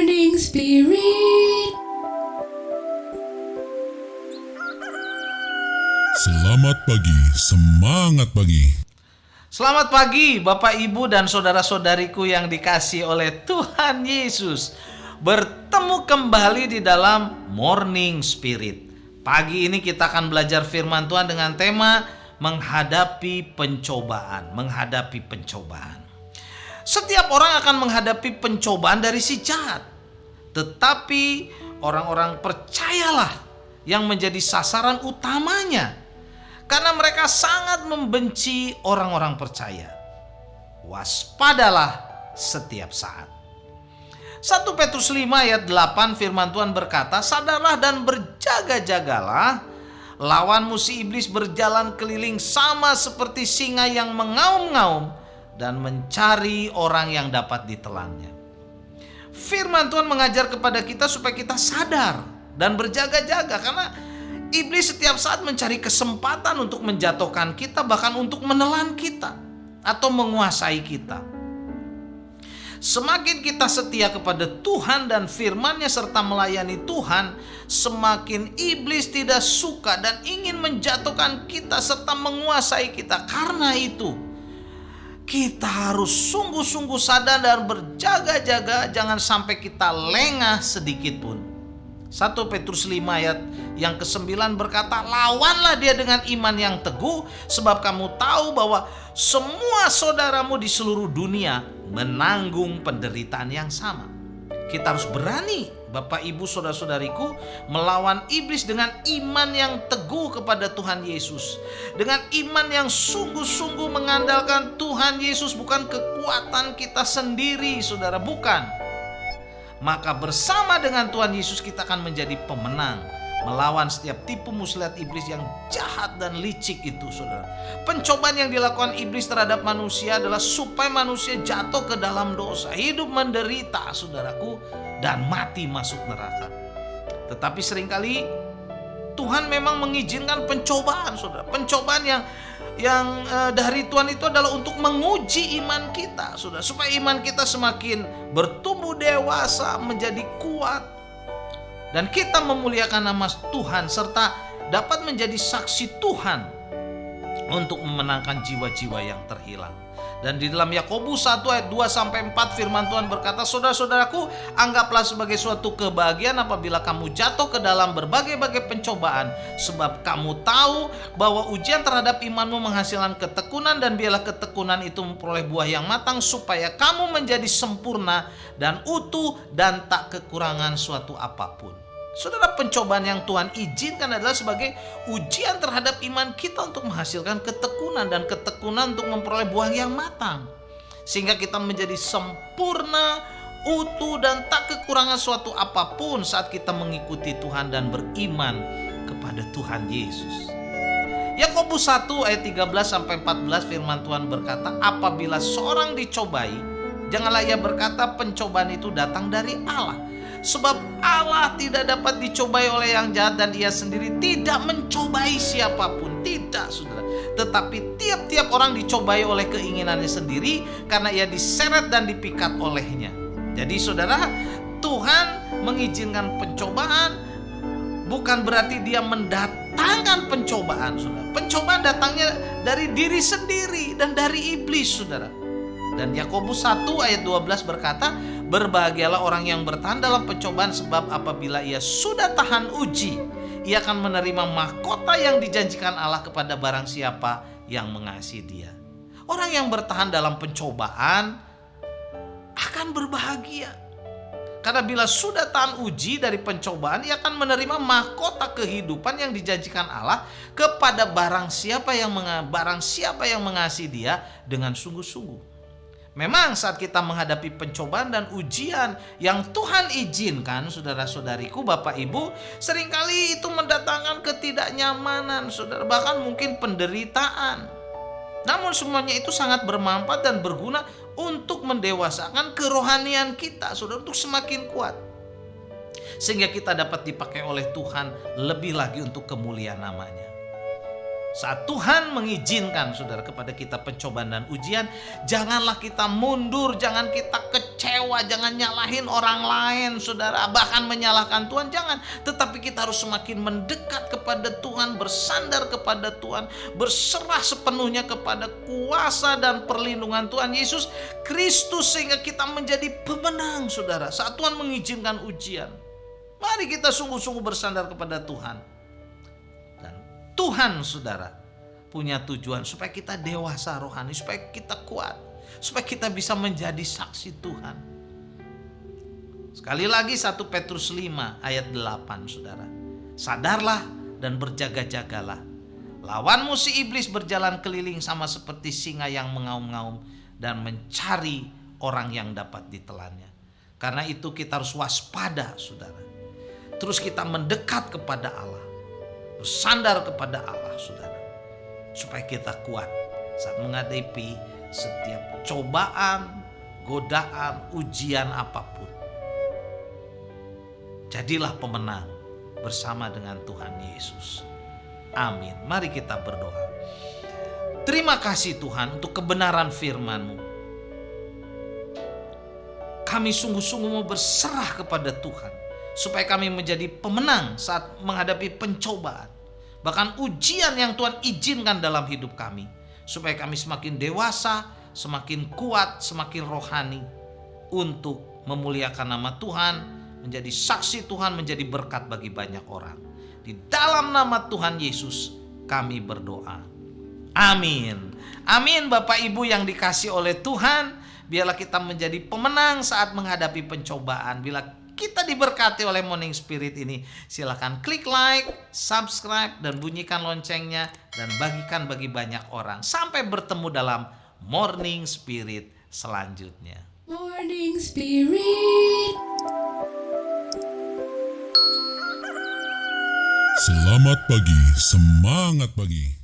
Morning Spirit. Selamat pagi, semangat pagi. Selamat pagi Bapak Ibu dan saudara-saudariku yang dikasihi oleh Tuhan Yesus. Bertemu kembali di dalam Morning Spirit. Pagi ini kita akan belajar firman Tuhan dengan tema menghadapi pencobaan. Menghadapi pencobaan. Setiap orang akan menghadapi pencobaan dari si jahat. Tetapi orang-orang percayalah yang menjadi sasaran utamanya. Karena mereka sangat membenci orang-orang percaya. Waspadalah setiap saat. 1 Petrus 5 ayat 8 firman Tuhan berkata, sadarlah dan berjaga-jagalah. Lawanmu si iblis berjalan keliling sama seperti singa yang mengaum-ngaum dan mencari orang yang dapat ditelannya. Firman Tuhan mengajar kepada kita supaya kita sadar dan berjaga-jaga karena iblis setiap saat mencari kesempatan untuk menjatuhkan kita, bahkan untuk menelan kita atau menguasai kita. Semakin kita setia kepada Tuhan dan firman-Nya serta melayani Tuhan, semakin iblis tidak suka dan ingin menjatuhkan kita serta menguasai kita. Karena itu, kita harus sungguh-sungguh sadar dan berjaga-jaga, jangan sampai kita lengah sedikit pun. 1 Petrus 5 ayat yang ke-9 berkata, lawanlah dia dengan iman yang teguh, sebab kamu tahu bahwa semua saudaramu di seluruh dunia menanggung penderitaan yang sama. Kita harus berani, Bapak Ibu saudara-saudariku, melawan iblis dengan iman yang teguh kepada Tuhan Yesus. Dengan iman yang sungguh-sungguh mengandalkan Tuhan Yesus, bukan kekuatan kita sendiri, saudara, bukan. Maka bersama dengan Tuhan Yesus kita akan menjadi pemenang melawan setiap tipu muslihat iblis yang jahat dan licik itu, saudara. Pencobaan yang dilakukan iblis terhadap manusia adalah supaya manusia jatuh ke dalam dosa, hidup menderita, saudaraku, dan mati masuk neraka. Tetapi seringkali Tuhan memang mengizinkan pencobaan, saudara. Pencobaan yang dari Tuhan itu adalah untuk menguji iman kita, saudara, supaya iman kita semakin bertumbuh dewasa, menjadi kuat, dan kita memuliakan nama Tuhan serta dapat menjadi saksi Tuhan untuk memenangkan jiwa-jiwa yang terhilang. Dan di dalam Yakobus 1 ayat 2-4 firman Tuhan berkata, saudara-saudaraku, anggaplah sebagai suatu kebahagiaan apabila kamu jatuh ke dalam berbagai-bagai pencobaan, sebab kamu tahu bahwa ujian terhadap imanmu menghasilkan ketekunan, dan biarlah ketekunan itu memperoleh buah yang matang, supaya kamu menjadi sempurna dan utuh dan tak kekurangan suatu apapun. Saudara, pencobaan yang Tuhan izinkan adalah sebagai ujian terhadap iman kita untuk menghasilkan ketekunan, dan ketekunan untuk memperoleh buah yang matang, sehingga kita menjadi sempurna, utuh, dan tak kekurangan suatu apapun saat kita mengikuti Tuhan dan beriman kepada Tuhan Yesus. Yakobus 1 ayat 13-14 firman Tuhan berkata, apabila seorang dicobai, janganlah ia berkata pencobaan itu datang dari Allah. Sebab Allah tidak dapat dicobai oleh yang jahat, dan ia sendiri tidak mencobai siapapun. Tidak, saudara. Tetapi tiap-tiap orang dicobai oleh keinginannya sendiri, karena ia diseret dan dipikat olehnya. Jadi saudara, Tuhan mengizinkan pencobaan bukan berarti dia mendatangkan pencobaan, saudara. Pencobaan datangnya dari diri sendiri dan dari iblis, saudara. Dan Yakobus 1 ayat 12 berkata, berbahagialah orang yang bertahan dalam pencobaan, sebab apabila ia sudah tahan uji, ia akan menerima mahkota yang dijanjikan Allah kepada barang siapa yang mengasihi dia. Orang yang bertahan dalam pencobaan akan berbahagia. Karena bila sudah tahan uji dari pencobaan, ia akan menerima mahkota kehidupan yang dijanjikan Allah kepada barang siapa yang mengasihi dia dengan sungguh-sungguh. Memang saat kita menghadapi pencobaan dan ujian yang Tuhan izinkan, saudara-saudariku, Bapak Ibu, seringkali itu mendatangkan ketidaknyamanan, saudara, bahkan mungkin penderitaan. Namun semuanya itu sangat bermanfaat dan berguna untuk mendewasakan kerohanian kita, saudara, untuk semakin kuat, sehingga kita dapat dipakai oleh Tuhan lebih lagi untuk kemuliaan namanya. Saat Tuhan mengizinkan saudara kepada kita pencobaan dan ujian, janganlah kita mundur, jangan kita kecewa, jangan nyalahin orang lain saudara, bahkan menyalahkan Tuhan, jangan. Tetapi kita harus semakin mendekat kepada Tuhan, bersandar kepada Tuhan, berserah sepenuhnya kepada kuasa dan perlindungan Tuhan Yesus Kristus, sehingga kita menjadi pemenang saudara. Saat Tuhan mengizinkan ujian, mari kita sungguh-sungguh bersandar kepada Tuhan. Tuhan saudara punya tujuan supaya kita dewasa rohani, supaya kita kuat, supaya kita bisa menjadi saksi Tuhan. Sekali lagi 1 Petrus 5 ayat 8 saudara. Sadarlah dan berjaga-jagalah. Lawanmu si iblis berjalan keliling sama seperti singa yang mengaum-ngaum dan mencari orang yang dapat ditelannya. Karena itu kita harus waspada saudara. Terus kita mendekat kepada Allah, bersandar kepada Allah saudara, supaya kita kuat saat menghadapi setiap cobaan, godaan, ujian apapun. Jadilah pemenang bersama dengan Tuhan Yesus. Amin. Mari kita berdoa. Terima kasih Tuhan untuk kebenaran firman-Mu. Kami sungguh-sungguh mau berserah kepada Tuhan, supaya kami menjadi pemenang saat menghadapi pencobaan, bahkan ujian yang Tuhan izinkan dalam hidup kami, supaya kami semakin dewasa, semakin kuat, semakin rohani untuk memuliakan nama Tuhan, menjadi saksi Tuhan, menjadi berkat bagi banyak orang. Di dalam nama Tuhan Yesus kami berdoa. Amin. Amin. Bapak Ibu yang dikasih oleh Tuhan, biarlah kita menjadi pemenang saat menghadapi pencobaan. Bila kita diberkati oleh Morning Spirit ini, silakan klik like, subscribe, dan bunyikan loncengnya, dan bagikan bagi banyak orang. Sampai bertemu dalam Morning Spirit selanjutnya. Morning Spirit. Selamat pagi, semangat pagi.